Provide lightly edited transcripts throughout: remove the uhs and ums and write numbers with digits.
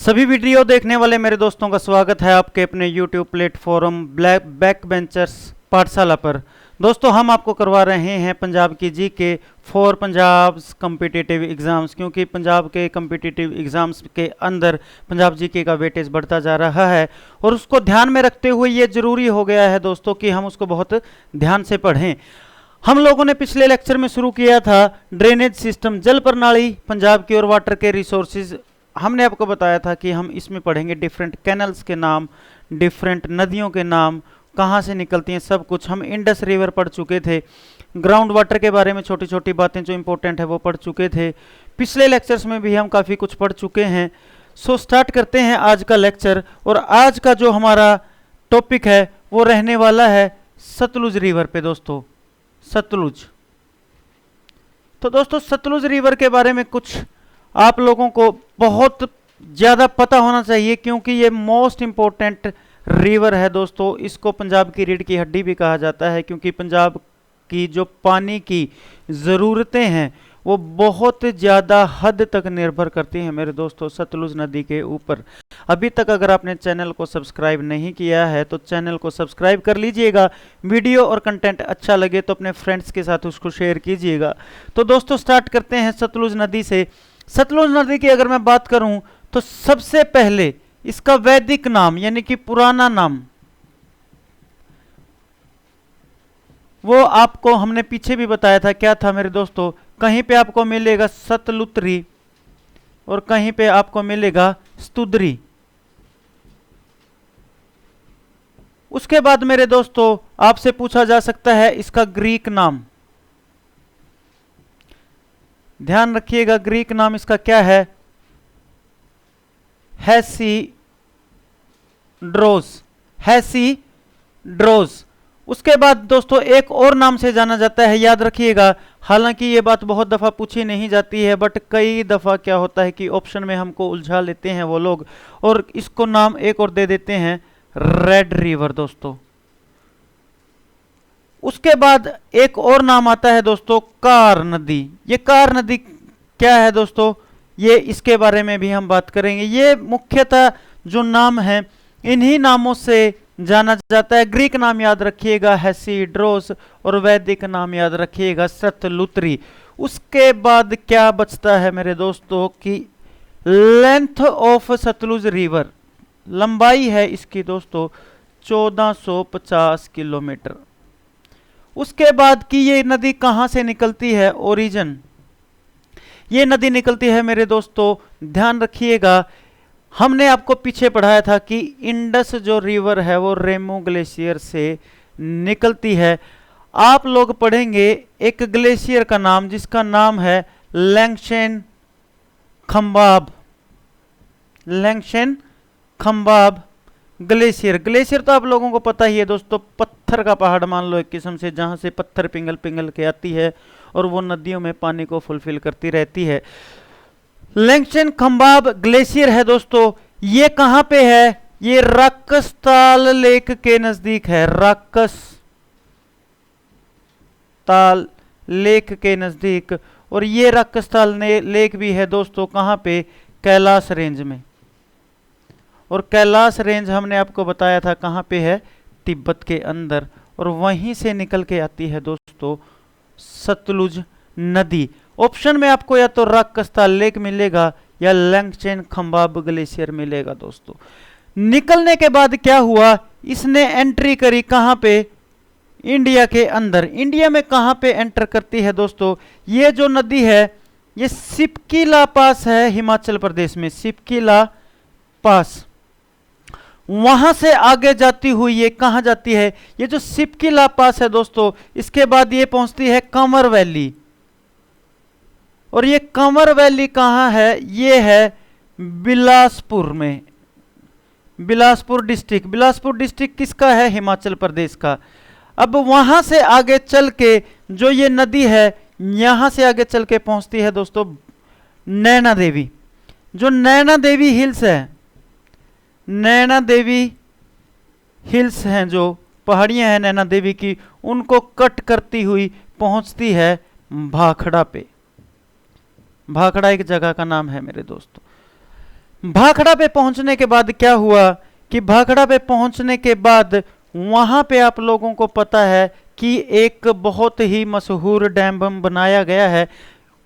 सभी वीडियो देखने वाले मेरे दोस्तों का स्वागत है आपके अपने YouTube प्लेटफॉर्म बैक बेंचर्स पाठशाला पर। दोस्तों हम आपको करवा रहे हैं पंजाब की GK for Punjab competitive exams, क्योंकि पंजाब के कम्पिटिटिव एग्ज़ाम्स के अंदर पंजाब जीके का वेटेज बढ़ता जा रहा है और उसको ध्यान में रखते हुए ये ज़रूरी हो गया है दोस्तों कि हम उसको बहुत ध्यान से पढ़ें। हम लोगों ने पिछले लेक्चर में शुरू किया था ड्रेनेज सिस्टम, जल प्रणाली पंजाब की और वाटर के रिसोर्सेज। हमने आपको बताया था कि हम इसमें पढ़ेंगे डिफरेंट कैनल्स के नाम, डिफरेंट नदियों के नाम, कहाँ से निकलती हैं, सब कुछ। हम इंडस रिवर पढ़ चुके थे, ग्राउंड वाटर के बारे में छोटी छोटी बातें जो इंपॉर्टेंट है वो पढ़ चुके थे। पिछले लेक्चर्स में भी हम काफ़ी कुछ पढ़ चुके हैं। सो स्टार्ट करते हैं आज का लेक्चर। और आज का जो हमारा टॉपिक है वो रहने वाला है सतलुज रिवर पे दोस्तों, सतलुज। तो दोस्तों सतलुज रिवर के बारे में कुछ आप लोगों को बहुत ज़्यादा पता होना चाहिए, क्योंकि ये मोस्ट इम्पोर्टेंट रिवर है दोस्तों। इसको पंजाब की रीढ़ की हड्डी भी कहा जाता है, क्योंकि पंजाब की जो पानी की ज़रूरतें हैं वो बहुत ज़्यादा हद तक निर्भर करती हैं मेरे दोस्तों सतलुज नदी के ऊपर। अभी तक अगर आपने चैनल को सब्सक्राइब नहीं किया है तो चैनल को सब्सक्राइब कर लीजिएगा। वीडियो और कंटेंट अच्छा लगे तो अपने फ्रेंड्स के साथ उसको शेयर कीजिएगा। तो दोस्तों स्टार्ट करते हैं सतलुज नदी से। सतलुज नदी की अगर मैं बात करूं तो सबसे पहले इसका वैदिक नाम यानी कि पुराना नाम वो आपको हमने पीछे भी बताया था, क्या था मेरे दोस्तों। कहीं पे आपको मिलेगा सतलुत्री और कहीं पे आपको मिलेगा स्तुद्री। उसके बाद मेरे दोस्तों आपसे पूछा जा सकता है इसका ग्रीक नाम। ध्यान रखिएगा ग्रीक नाम इसका क्या है, हेसिड्रोस, हेसिड्रोस। उसके बाद दोस्तों एक और नाम से जाना जाता है, याद रखिएगा। हालांकि ये बात बहुत दफ़ा पूछी नहीं जाती है, बट कई दफ़ा क्या होता है कि ऑप्शन में हमको उलझा लेते हैं वो लोग और इसको नाम एक और दे देते हैं, रेड रिवर दोस्तों। उसके बाद एक और नाम आता है दोस्तों, कार नदी। ये कार नदी क्या है दोस्तों, ये इसके बारे में भी हम बात करेंगे। ये मुख्यतः जो नाम है इन्हीं नामों से जाना जाता है। ग्रीक नाम याद रखिएगा हेसिड्रोस और वैदिक नाम याद रखिएगा सतलुत्री। उसके बाद क्या बचता है मेरे दोस्तों कि लेंथ ऑफ सतलुज रिवर, लंबाई है इसकी दोस्तों 1450 किलोमीटर। उसके बाद कि ये नदी कहाँ से निकलती है, ओरिजिन। ये नदी निकलती है मेरे दोस्तों, ध्यान रखिएगा, हमने आपको पीछे पढ़ाया था कि इंडस जो रिवर है वो रेमो ग्लेशियर से निकलती है। आप लोग पढ़ेंगे एक ग्लेशियर का नाम जिसका नाम है लैंगशेन खंबाब, लैंगशेन खंबाब ग्लेशियर। ग्लेशियर तो आप लोगों को पता ही है दोस्तों, पत्थर का पहाड़ मान लो एक किस्म से, जहां से पत्थर पिघल पिघल के आती है और वो नदियों में पानी को फुलफिल करती रहती है। लैंगशेन खंबाब ग्लेशियर है दोस्तों। ये कहां पे है, ये राकसताल लेक के नजदीक है, राकसताल लेक के नजदीक। और ये राकसताल लेक भी है दोस्तों कहां पे, कैलाश रेंज में। और कैलाश रेंज हमने आपको बताया था कहां पे है, तिब्बत के अंदर। और वहीं से निकल के आती है दोस्तों सतलुज नदी। ऑप्शन में आपको या तो राकसताल लेक मिलेगा या लैंगशेन खंबाब ग्लेशियर मिलेगा दोस्तों। निकलने के बाद क्या हुआ, इसने एंट्री करी कहां पे, इंडिया के अंदर। इंडिया में कहां पे एंटर करती है दोस्तों, ये जो नदी है ये सिपकीला पास है हिमाचल प्रदेश में, सिपकीला पास। वहां से आगे जाती हुई ये कहां जाती है, ये जो सिपकीला पास है दोस्तों, इसके बाद ये पहुंचती है कंवर वैली। और ये कंवर वैली कहां है, ये है बिलासपुर में, बिलासपुर डिस्ट्रिक्ट। बिलासपुर डिस्ट्रिक्ट किसका है, हिमाचल प्रदेश का। अब वहां से आगे चल के जो ये नदी है यहां से आगे चल के पहुंचती है दोस्तों नैना देवी। जो नैना देवी हिल्स है, नैना देवी हिल्स हैं, जो पहाड़ियां हैं नैना देवी की, उनको कट करती हुई पहुंचती है भाखड़ा पे। भाखड़ा एक जगह का नाम है मेरे दोस्तों। भाखड़ा पे पहुंचने के बाद क्या हुआ कि भाखड़ा पे पहुंचने के बाद वहां पे आप लोगों को पता है कि एक बहुत ही मशहूर डैम बनाया गया है।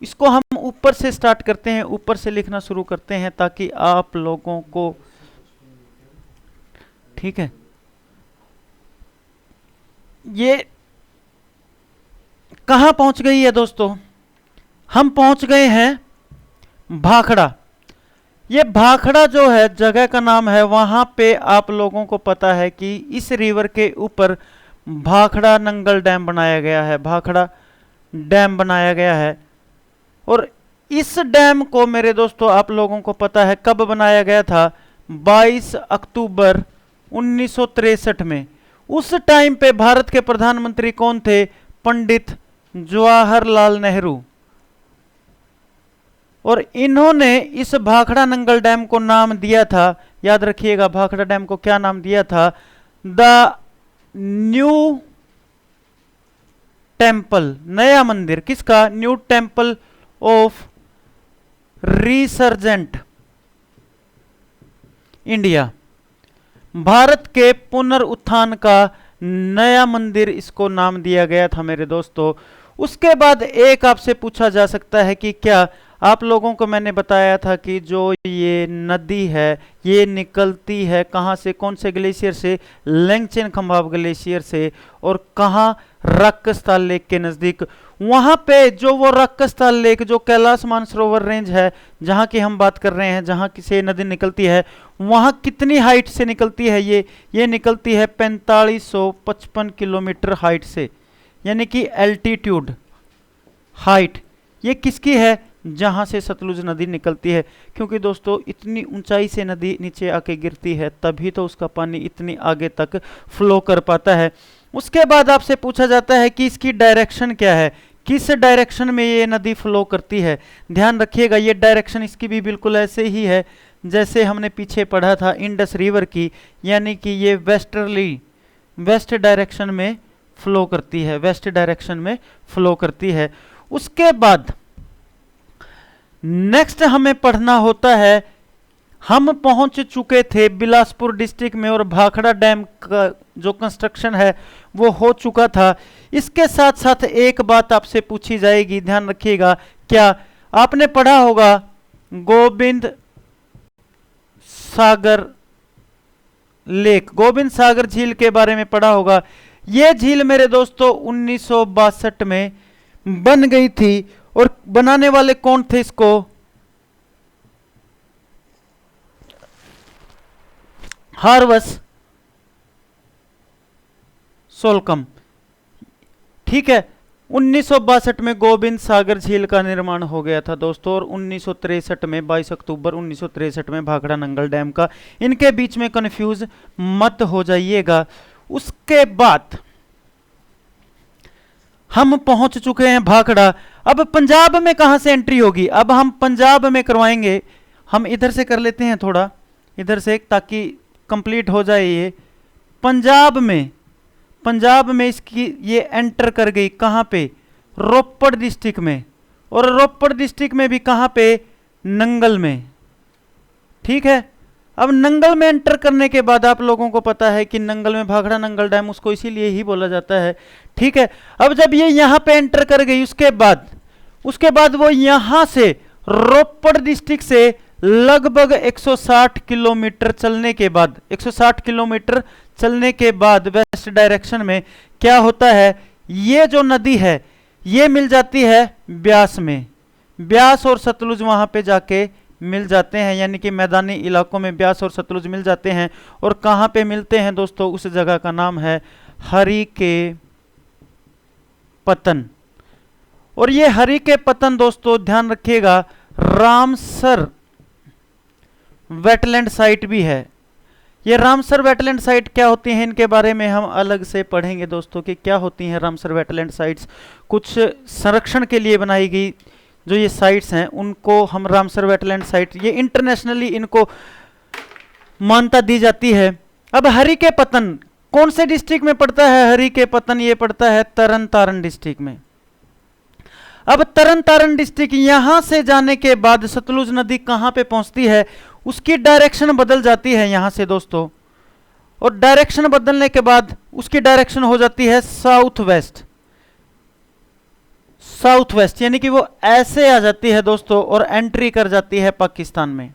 इसको हम ऊपर से स्टार्ट करते हैं, ऊपर से लिखना शुरू करते हैं ताकि आप लोगों को, ठीक है, ये कहां पहुंच गई है दोस्तों, हम पहुंच गए हैं भाखड़ा। ये भाखड़ा जो है जगह का नाम है, वहां पे आप लोगों को पता है कि इस रिवर के ऊपर भाखड़ा नंगल डैम बनाया गया है, भाखड़ा डैम बनाया गया है। और इस डैम को मेरे दोस्तों आप लोगों को पता है कब बनाया गया था, 22 अक्टूबर 1963 में। उस टाइम पे भारत के प्रधानमंत्री कौन थे, पंडित जवाहरलाल नेहरू। और इन्होंने इस भाखड़ा नंगल डैम को नाम दिया था, याद रखिएगा भाखड़ा डैम को क्या नाम दिया था, द न्यू टेम्पल, नया मंदिर, किसका, new temple of resurgent India, Bharat के पुनरुत्थान का नया मंदिर इसको नाम दिया गया था मेरे दोस्तों। उसके बाद एक आपसे पूछा जा सकता है कि क्या आप लोगों को मैंने बताया था कि जो ये नदी है ये निकलती है कहाँ से, कौन से ग्लेशियर से, लेंगचेन खंबाब ग्लेशियर से, और कहाँ, रक्कस्थल लेक के नज़दीक। वहाँ पे जो वो रक्कस्थल लेक जो कैलाश मानसरोवर रेंज है जहाँ की हम बात कर रहे हैं, जहाँ से नदी निकलती है, वहाँ कितनी हाइट से निकलती है, ये निकलती है 4555 किलोमीटर हाइट से, यानी कि एल्टीट्यूड हाइट। ये किसकी है, जहां से सतलुज नदी निकलती है, क्योंकि दोस्तों इतनी ऊंचाई से नदी नीचे आके गिरती है तभी तो उसका पानी इतनी आगे तक फ्लो कर पाता है। उसके बाद आपसे पूछा जाता है कि इसकी डायरेक्शन क्या है, किस डायरेक्शन में ये नदी फ्लो करती है। ध्यान रखिएगा ये डायरेक्शन इसकी भी बिल्कुल ऐसे ही है जैसे हमने पीछे पढ़ा था इंडस रिवर की, यानी कि ये वेस्टर्ली, वेस्ट डायरेक्शन में फ्लो करती है, वेस्ट डायरेक्शन में फ्लो करती है। उसके बाद नेक्स्ट हमें पढ़ना होता है, हम पहुंच चुके थे बिलासपुर डिस्ट्रिक्ट में और भाखड़ा डैम का जो कंस्ट्रक्शन है वो हो चुका था। इसके साथ साथ एक बात आपसे पूछी जाएगी, ध्यान रखिएगा, क्या आपने पढ़ा होगा गोविंद सागर लेक, गोविंद सागर झील के बारे में पढ़ा होगा। यह झील मेरे दोस्तों 1962 में बन गई थी और बनाने वाले कौन थे इसको, हार्वस सोलकम, ठीक है। 1962 में गोविंद सागर झील का निर्माण हो गया था दोस्तों, और 1963 में 22 अक्टूबर 1963 में भाखड़ा नंगल डैम का, इनके बीच में कंफ्यूज मत हो जाइएगा। उसके बाद हम पहुंच चुके हैं भाखड़ा। अब पंजाब में कहां से एंट्री होगी, अब हम पंजाब में करवाएंगे। हम इधर से कर लेते हैं थोड़ा, इधर से, ताकि कंप्लीट हो जाए ये। पंजाब में इसकी ये एंटर कर गई कहां पे, रोपड़ डिस्ट्रिक्ट में, और रोपड़ डिस्ट्रिक्ट में भी कहां पे, नंगल में, ठीक है। अब नंगल में एंटर करने के बाद आप लोगों को पता है कि नंगल में भाखड़ा नंगल डैम, उसको इसीलिए ही बोला जाता है, ठीक है। अब जब ये यहां पे एंटर कर गई उसके बाद वो यहां से रोपड़ डिस्ट्रिक्ट से लगभग 160 किलोमीटर चलने के बाद, 160 किलोमीटर चलने के बाद वेस्ट डायरेक्शन में क्या होता है, ये जो नदी है ये मिल जाती है ब्यास में, ब्यास और सतलुज वहां पे जाके मिल जाते हैं, यानी कि मैदानी इलाकों में ब्यास और सतलुज मिल जाते हैं। और कहां पे मिलते हैं दोस्तों, उस जगह का नाम है हरि के पतन। और ये हरि के पतन दोस्तों ध्यान रखिएगा रामसर वेटलैंड साइट भी है। ये रामसर वेटलैंड साइट क्या होती हैं, इनके बारे में हम अलग से पढ़ेंगे दोस्तों कि क्या होती हैं रामसर वेटलैंड साइट्स। कुछ संरक्षण के लिए बनाई गई जो ये साइट्स हैं उनको हम रामसर वेटलैंड साइट, ये इंटरनेशनली इनको मान्यता दी जाती है। अब हरि के पतन कौन से डिस्ट्रिक्ट में पड़ता है, हरि के पतन ये पड़ता है तरन तारण डिस्ट्रिक्ट में। अब तरन तारण डिस्ट्रिक्ट यहां से जाने के बाद सतलुज नदी कहां पे पहुंचती है, उसकी डायरेक्शन बदल जाती है यहां से दोस्तों, और डायरेक्शन बदलने के बाद उसकी डायरेक्शन हो जाती है साउथ वेस्ट। साउथ वेस्ट यानी कि वो ऐसे आ जाती है दोस्तों और एंट्री कर जाती है पाकिस्तान में।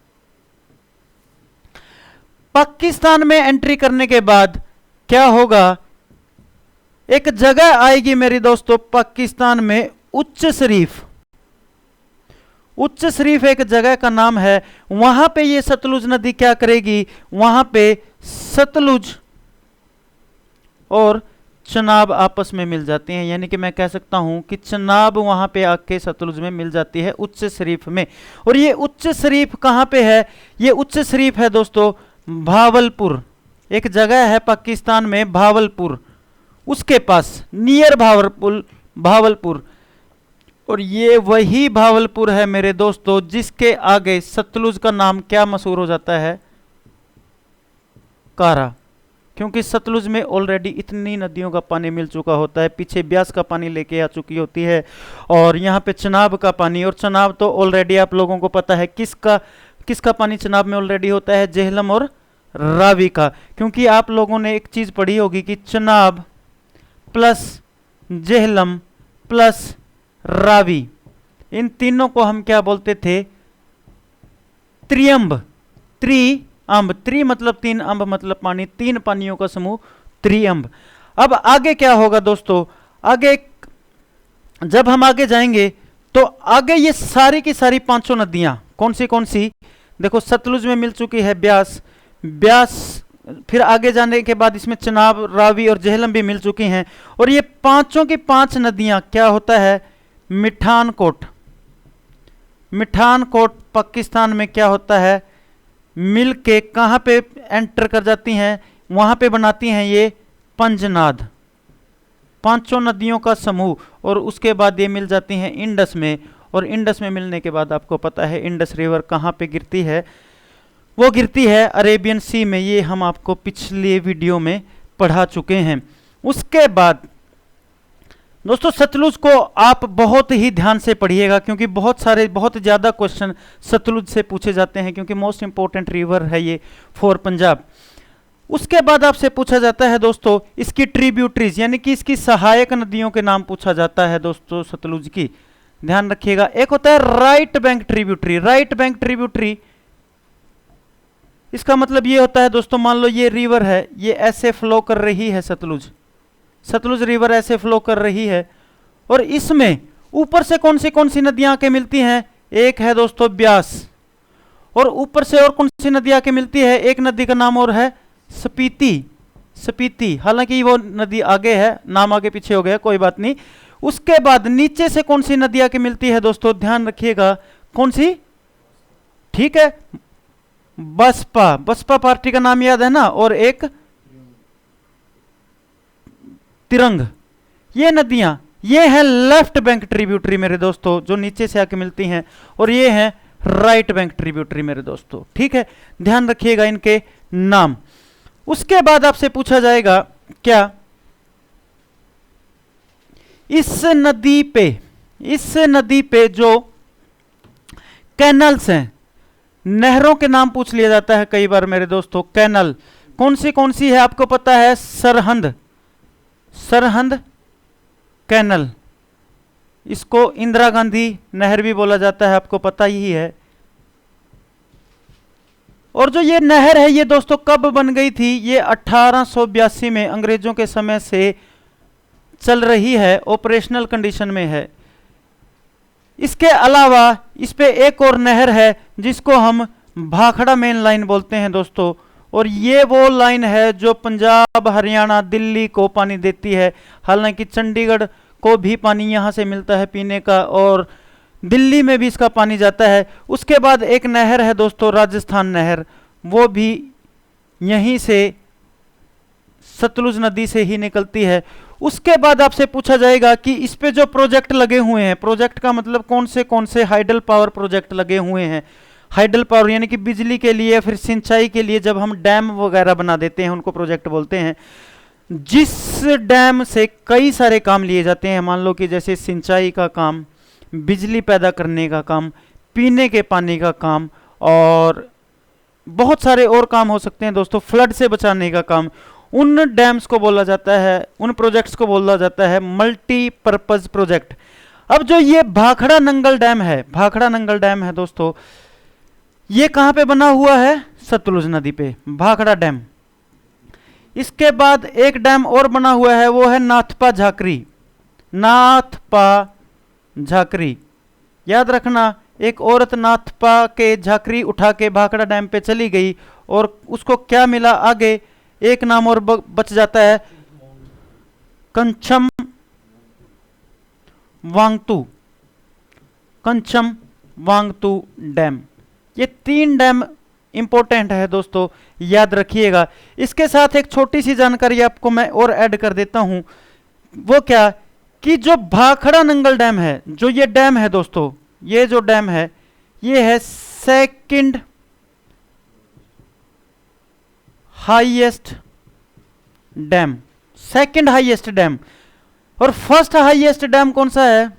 पाकिस्तान में एंट्री करने के बाद क्या होगा, एक जगह आएगी मेरी दोस्तों पाकिस्तान में, उच्च शरीफ। उच्च शरीफ एक जगह का नाम है, वहां पे ये सतलुज नदी क्या करेगी, वहां पे सतलुज और चनाब आपस में मिल जाती हैं, यानी कि मैं कह सकता हूं कि चनाब वहां पे आके सतलुज में मिल जाती है उच्च शरीफ में। और ये उच्च शरीफ कहां पे है, ये उच्च शरीफ है दोस्तों भावलपुर, एक जगह है पाकिस्तान में भावलपुर, उसके पास नियर भावलपुर। और ये वही भावलपुर है मेरे दोस्तों जिसके आगे सतलुज का नाम क्या मशहूर हो जाता है, कारा, क्योंकि सतलुज में ऑलरेडी इतनी नदियों का पानी मिल चुका होता है, पीछे ब्यास का पानी लेके आ चुकी होती है, और यहाँ पे चनाब का पानी, और चनाब तो ऑलरेडी आप लोगों को पता है किसका पानी चनाब में ऑलरेडी होता है, जेहलम और रावी का। क्योंकि आप लोगों ने एक चीज पढ़ी होगी कि चनाब प्लस जेहलम प्लस रावी, इन तीनों को हम क्या बोलते थे, त्रिअंब। त्रि मतलब तीन, अंब मतलब पानी, तीन पानियों का समूह त्रिअंब। अब आगे क्या होगा दोस्तों, आगे जब हम आगे जाएंगे तो आगे ये सारी की सारी पांचों नदियां कौन सी, देखो सतलुज में मिल चुकी है ब्यास, फिर आगे जाने के बाद इसमें चनाब, रावी और जेहलम भी मिल चुकी हैं, और ये पांचों की पांच नदियां क्या होता है, मिठानकोट पाकिस्तान में क्या होता है, मिल के कहां पे एंटर कर जाती हैं, वहां पे बनाती हैं ये पंजनाद, पांचों नदियों का समूह। और उसके बाद ये मिल जाती हैं इंडस में, और इंडस में मिलने के बाद आपको पता है इंडस रिवर कहां पे गिरती है, वो गिरती है अरेबियन सी में, ये हम आपको पिछले वीडियो में पढ़ा चुके हैं। उसके बाद दोस्तों सतलुज को आप बहुत ही ध्यान से पढ़िएगा, क्योंकि बहुत ज़्यादा क्वेश्चन सतलुज से पूछे जाते हैं, क्योंकि मोस्ट इंपॉर्टेंट रिवर है ये फॉर पंजाब। उसके बाद आपसे पूछा जाता है दोस्तों इसकी ट्रिब्यूटरीज, यानी कि इसकी सहायक नदियों के नाम पूछा जाता है दोस्तों सतलुज की, ध्यान रखिएगा। एक होता है right bank tributary. Right bank tributary इसका मतलब ये होता है दोस्तों, मान लो ये रिवर है, ये ऐसे फ्लो कर रही है, सतलुज रिवर ऐसे फ्लो कर रही है, और इसमें ऊपर से कौन सी नदियां आके मिलती हैं, एक है दोस्तों ब्यास, और ऊपर से और कौन सी नदी आके मिलती है, एक नदी का नाम और है स्पीति। हालांकि वो नदी आगे है, नाम आगे पीछे हो गया, कोई बात नहीं। उसके बाद नीचे से कौन सी नदी आके मिलती है दोस्तों, ध्यान रखिएगा, कौन सी, ठीक है, बसपा पार्टी का नाम याद है ना, और एक तिरंग। ये नदियां, ये है लेफ्ट बैंक ट्रिब्यूटरी मेरे दोस्तों, जो नीचे से आके मिलती हैं, और ये है राइट बैंक ट्रिब्यूटरी मेरे दोस्तों, ठीक है, ध्यान रखिएगा इनके नाम। उसके बाद आपसे पूछा जाएगा क्या, इस नदी पे जो कैनल्स हैं, नहरों के नाम पूछ लिया जाता है कई बार मेरे दोस्तों। कैनल कौन सी है आपको पता है, सरहंद कैनल, इसको इंदिरा गांधी नहर भी बोला जाता है, आपको पता ही है। और जो ये नहर है ये दोस्तों कब बन गई थी, ये 1882 में अंग्रेजों के समय से चल रही है, ऑपरेशनल कंडीशन में है। इसके अलावा इस पे एक और नहर है जिसको हम भाखड़ा मेन लाइन बोलते हैं दोस्तों, और ये वो लाइन है जो पंजाब, हरियाणा, दिल्ली को पानी देती है। हालांकि चंडीगढ़ को भी पानी यहाँ से मिलता है पीने का, और दिल्ली में भी इसका पानी जाता है। उसके बाद एक नहर है दोस्तों राजस्थान नहर, वो भी यहीं से सतलुज नदी से ही निकलती है। उसके बाद आपसे पूछा जाएगा कि इस पे जो प्रोजेक्ट लगे हुए हैं, प्रोजेक्ट का मतलब कौन से हाइडल पावर प्रोजेक्ट लगे हुए हैं। हाइडल पावर यानी कि बिजली के लिए, फिर सिंचाई के लिए जब हम डैम वगैरह बना देते हैं उनको प्रोजेक्ट बोलते हैं। जिस डैम से कई सारे काम लिए जाते हैं, मान लो कि जैसे सिंचाई का काम, बिजली पैदा करने का काम, पीने के पानी का काम, और बहुत सारे और काम हो सकते हैं दोस्तों, फ्लड से बचाने का काम। उन डैम्स को बोला जाता है, उन प्रोजेक्ट्स को बोला जाता है मल्टीपर्पज प्रोजेक्ट। अब जो ये भाखड़ा नंगल डैम है, भाखड़ा नंगल डैम है दोस्तों, ये कहां पे बना हुआ है? सतलुज नदी पे, भाखड़ा डैम। इसके बाद एक डैम और बना हुआ है, वो है नाथपा झाकरी। नाथपा झाकरी, याद रखना, एक औरत नाथपा के झाकरी उठा के भाखड़ा डैम पे चली गई और उसको क्या मिला आगे? एक नाम और बच जाता है, कंचम वांगतू, कंचम वांगतू डैम। ये 3 डैम इंपॉर्टेंट है दोस्तों, याद रखिएगा। इसके साथ एक छोटी सी जानकारी आपको मैं और ऐड कर देता हूं, वो क्या कि जो भाखड़ा नंगल डैम है, जो ये डैम है दोस्तों, ये जो डैम है, ये है second highest dam, second highest dam. और फर्स्ट हाईएस्ट डैम कौन सा है?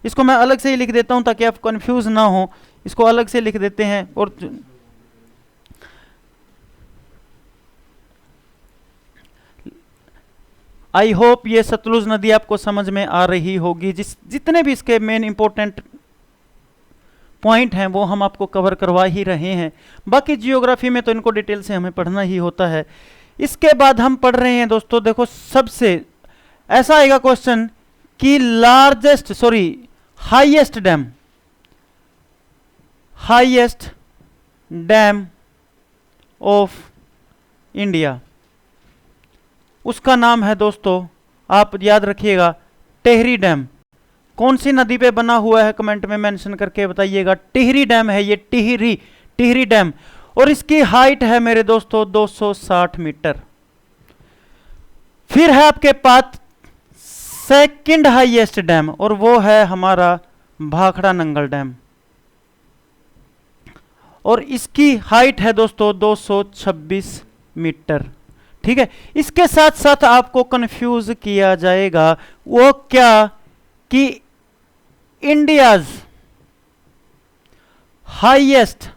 इसको मैं अलग से ही लिख देता हूं ताकि आप कंफ्यूज ना हो, इसको अलग से लिख देते हैं। और आई होप ये सतलुज नदी आपको समझ में आ रही होगी। जितने भी इसके मेन इंपॉर्टेंट पॉइंट हैं वो हम आपको कवर करवा ही रहे हैं। बाकी जियोग्राफी में तो इनको डिटेल से हमें पढ़ना ही होता है। इसके बाद हम पढ़ रहे हैं दोस्तों, देखो सबसे ऐसा आएगा क्वेश्चन कि largest, sorry, highest dam, highest dam of India, उसका नाम है दोस्तों, आप याद रखिएगा, टिहरी डैम। कौन सी नदी पे बना हुआ है? कमेंट में मेंशन करके बताइएगा। टिहरी डैम है ये, टिहरी, टिहरी डैम। और इसकी हाइट है मेरे दोस्तों 260 मीटर। फिर है आपके पास सेकंड हाईएस्ट डैम, और वो है हमारा भाखड़ा नंगल डैम, और इसकी हाइट है दोस्तों 226 मीटर। ठीक है, इसके साथ साथ आपको कंफ्यूज किया जाएगा, वो क्या कि इंडियाज हाईएस्ट,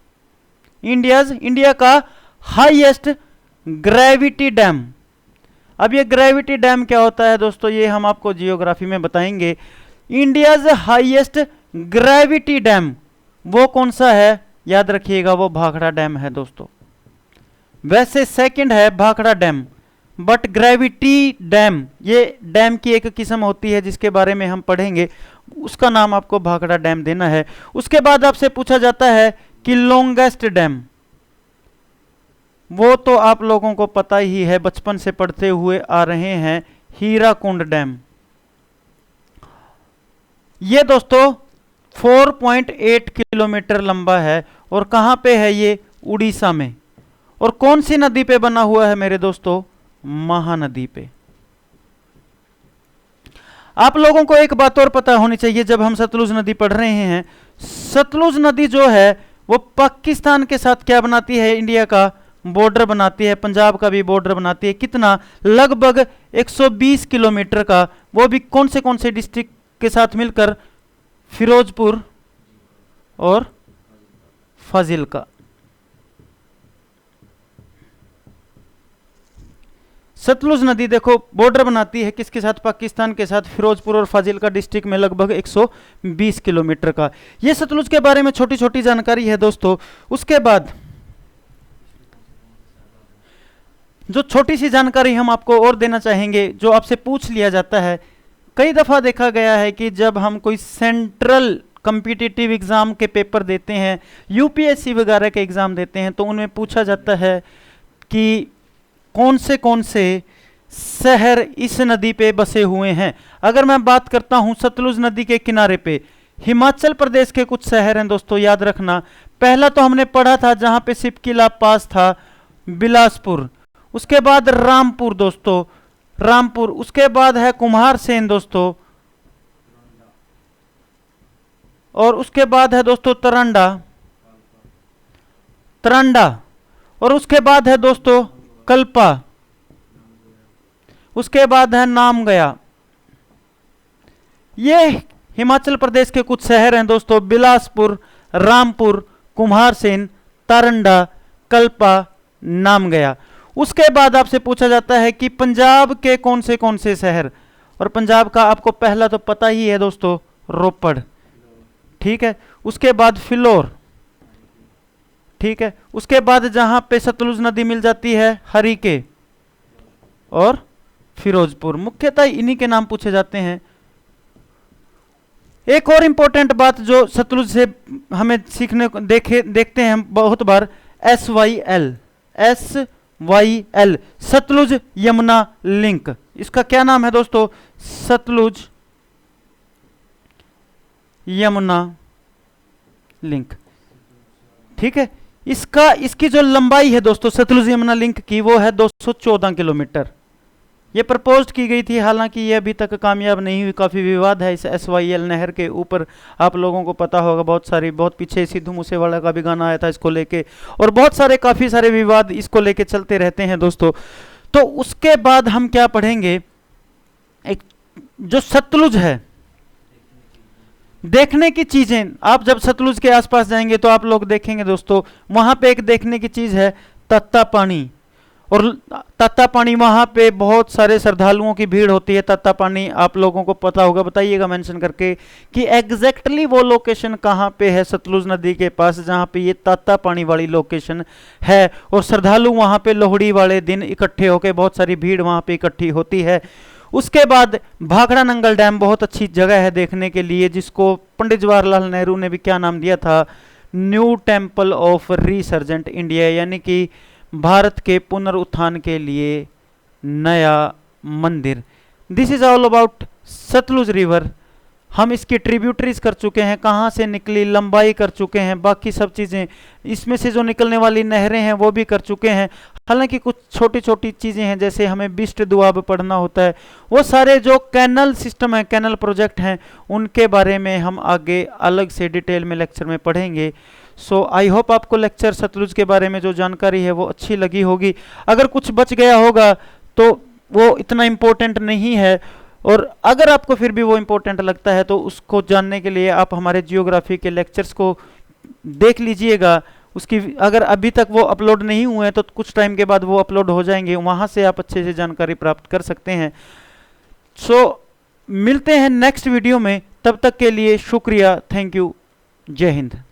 इंडिया का हाईएस्ट ग्रेविटी डैम। अब ये ग्रेविटी डैम क्या होता है दोस्तों, ये हम आपको जियोग्राफी में बताएंगे। इंडियाज हाईएस्ट ग्रेविटी डैम वो कौन सा है? याद रखिएगा, वो भाखड़ा डैम है दोस्तों। वैसे सेकंड है Bhakra dam, but gravity dam ये डैम की एक किस्म होती है जिसके बारे में हम पढ़ेंगे, उसका नाम आपको भाखड़ा डैम देना है। उसके बाद आपसे पूछा जाता है कि लॉन्गेस्ट डैम, वो तो आप लोगों को पता ही है, बचपन से पढ़ते हुए आ रहे हैं, हीराकुंड डैम। ये दोस्तों 4.8 किलोमीटर लंबा है, और कहां पे है ये? उड़ीसा में। और कौन सी नदी पे बना हुआ है मेरे दोस्तों? महानदी पे। आप लोगों को एक बात और पता होनी चाहिए, जब हम सतलुज नदी पढ़ रहे हैं, सतलुज नदी जो है वो पाकिस्तान के साथ क्या बनाती है? इंडिया का बॉर्डर बनाती है, पंजाब का भी बॉर्डर बनाती है। कितना? लगभग 120 किलोमीटर का। वो भी कौन से डिस्ट्रिक्ट के साथ मिलकर? फिरोजपुर और फाजिल्का। सतलुज नदी देखो बॉर्डर बनाती है किसके साथ? पाकिस्तान के साथ, फिरोजपुर और फाजिल्का डिस्ट्रिक्ट में लगभग 120 किलोमीटर का। ये सतलुज के बारे में छोटी छोटी जानकारी है दोस्तों। उसके बाद जो छोटी सी जानकारी हम आपको और देना चाहेंगे, जो आपसे पूछ लिया जाता है, कई दफा देखा गया है कि जब हम कोई सेंट्रल कॉम्पिटिटिव एग्जाम के पेपर देते हैं, यूपीएससी वगैरह के एग्जाम देते हैं, तो उनमें पूछा जाता है कि कौन से शहर इस नदी पे बसे हुए हैं। अगर मैं बात करता हूं सतलुज नदी के किनारे पे, हिमाचल प्रदेश के कुछ शहर हैं दोस्तों, याद रखना। पहला तो हमने पढ़ा था जहां पे सिपकिला पास था, बिलासपुर। उसके बाद रामपुर दोस्तों, रामपुर। उसके बाद है कुम्हारसेन दोस्तों, और उसके बाद है दोस्तों तरंडा, तरंडा। और उसके बाद है दोस्तों कल्पा। उसके बाद है नाम गया। ये हिमाचल प्रदेश के कुछ शहर हैं दोस्तों, बिलासपुर, रामपुर, कुम्हारसेन, तारंडा, कल्पा, नामगया। उसके बाद आपसे पूछा जाता है कि पंजाब के कौन से शहर, और पंजाब का आपको पहला तो पता ही है दोस्तों, रोपड़, ठीक है। उसके बाद फिलौर, ठीक है। उसके बाद जहां पे सतलुज नदी मिल जाती है, हरिके और फिरोजपुर, मुख्यतः इन्हीं के नाम पूछे जाते हैं। एक और इंपॉर्टेंट बात जो सतलुज से हमें सीखने को देखते हैं बहुत बार, SYL, SYL, Sutlej Yamuna link. इसका क्या नाम है दोस्तों? सतलुज यमुना लिंक, ठीक है। इसकी जो लंबाई है दोस्तों सतलुज यमुना लिंक की, वो है 214 किलोमीटर। ये प्रपोज की गई थी, हालांकि ये अभी तक कामयाब नहीं हुई, काफ़ी विवाद है इस SYL नहर के ऊपर। आप लोगों को पता होगा, बहुत पीछे सिद्धू मूसेवाला का भी गाना आया था इसको लेके, और बहुत सारे काफ़ी सारे विवाद इसको लेके चलते रहते हैं दोस्तों। तो उसके बाद हम क्या पढ़ेंगे, एक जो सतलुज है, देखने की चीजें। आप जब सतलुज के आसपास जाएंगे तो आप लोग देखेंगे दोस्तों, वहां पे एक देखने की चीज है तत्ता पानी, और तत्ता पानी वहां पे बहुत सारे श्रद्धालुओं की भीड़ होती है। तत्ता पानी आप लोगों को पता होगा, बताइएगा मेंशन करके कि एग्जैक्टली वो लोकेशन कहां पे है सतलुज नदी के पास, जहां पे ये तत्ता पानी वाली लोकेशन है। और श्रद्धालु वहां पे लोहड़ी वाले दिन इकट्ठे होकर, बहुत सारी भीड़ वहां पे इकट्ठी होती है। उसके बाद भाखड़ा नंगल डैम बहुत अच्छी जगह है देखने के लिए, जिसको पंडित जवाहरलाल नेहरू ने भी क्या नाम दिया था, new temple of resurgent India, यानी कि भारत के पुनरुत्थान के लिए नया मंदिर। This is all about Sutlej river. हम इसकी ट्रिब्यूटरीज कर चुके हैं, कहाँ से निकली, लंबाई कर चुके हैं, बाकी सब चीज़ें, इसमें से जो निकलने वाली नहरें हैं वो भी कर चुके हैं। हालांकि कुछ छोटी छोटी चीज़ें हैं, जैसे हमें बिस्ट दुआब पढ़ना होता है, वो सारे जो कैनल सिस्टम है, कैनल प्रोजेक्ट हैं, उनके बारे में हम आगे अलग से डिटेल में लेक्चर में पढ़ेंगे। सो आई होप आपको लेक्चर सतलुज के बारे में जो जानकारी है वो अच्छी लगी होगी। अगर कुछ बच गया होगा तो वो इतना इम्पोर्टेंट नहीं है, और अगर आपको फिर भी वो इम्पोर्टेंट लगता है तो उसको जानने के लिए आप हमारे जियोग्राफी के लेक्चर्स को देख लीजिएगा। उसकी अगर अभी तक वो अपलोड नहीं हुए हैं तो कुछ टाइम के बाद वो अपलोड हो जाएंगे, वहाँ से आप अच्छे से जानकारी प्राप्त कर सकते हैं। सो मिलते हैं नेक्स्ट वीडियो में, तब तक के लिए शुक्रिया, थैंक यू, जय हिंद।